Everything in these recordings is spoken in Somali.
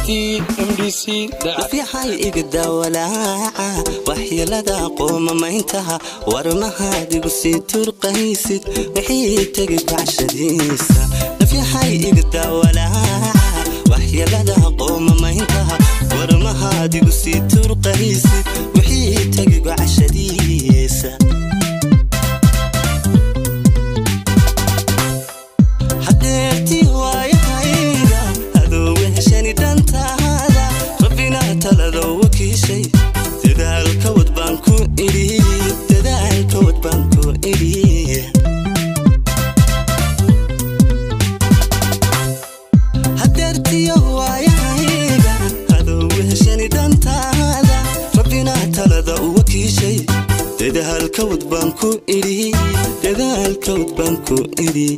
Sosaristii MDC في حي إقدا ولاعة وحيلدا قوم ما انتهى ورمها دي قصي ترقيسد وحي تقب عشديسة في حي إقدا ولاعة وحيلدا قوم ما انتهى ورمها دي قصي ترقيسد وحي تقب عشديسة حديرتي هواي هايدا هذو وحشاني دانتا تلادو وكيشي تدال كود بانكو إلي تدال كود بانكو إلي هدرتي يهواي هايدا هذو وحشاني دانتادا ربنا تلادو وكيشي تدال كود بانكو إلي تدال كود بانكو إلي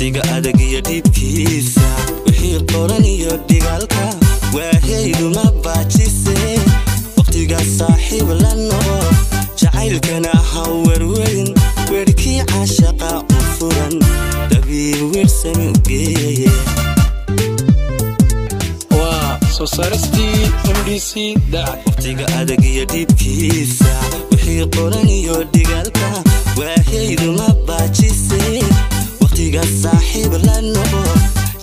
tiga adag iyo dibkiisa wixii qoran iyo dhigaalka waahaydu ma baajise waqtiga saaxiib la noqo jacaylkana ha warwarin weerkii caashaqa u furan dabiib wirsami u geeye waa Sosaristii MDC waqtiga adag iyo dibkiisa wixii qoran iyo dhigaalka waahaydu ma baajise waqtiga saaxiib la noqo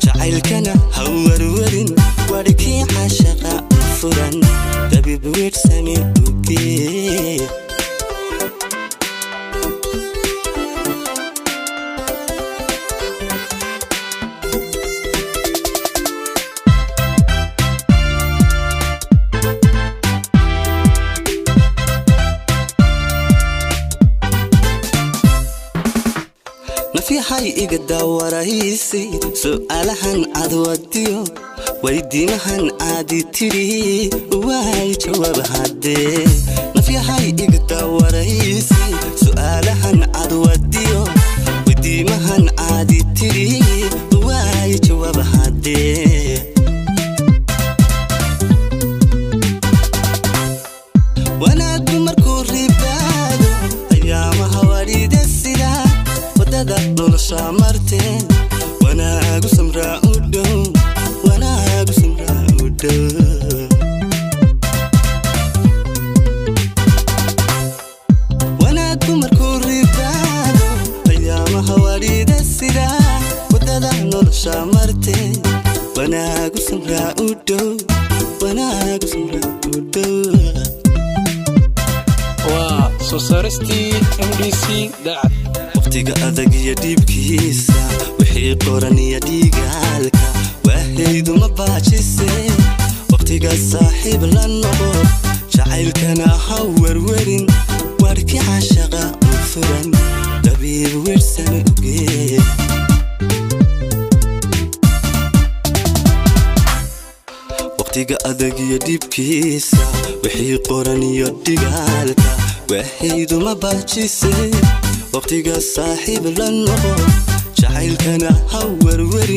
jacaylkana ha warwarin warkii caashaqa u furan dabiib wirsami u geeye في حي إقدا ورئيسي سؤالهن عدوديو ويديمهن عادي تري وهاي جواب هادي في حي إقدا ورئيسي سؤالهن عدوديو ويديمهن عادي تري وهاي جواب هادي وانا دمركو ريبادو ايامها وريد السلاح nolosha marteen wanaagu samraa u dhow wanaagu samraa u dhow wanaagu markuu ribaado ayaamaha wariida sidaa wadada nolosha marteen wanaagu samraa u dhow wanaagu samraa u dhow waa Sosaristii MDC waqtiga adag iyo dibkiisa wixii qoran iyo dhigaalka waahaydu ma baajise waqtiga saaxiib la noqo jacaylkana ha warwarin warkii caashaqa u furan dabiib wirsami u geeye waqtiga adag iyo dibkiisa wixii qoran iyo dhigaalka waahaydu ma baajise waqtiga saaxiib la noqo jacaylkana ha warwarin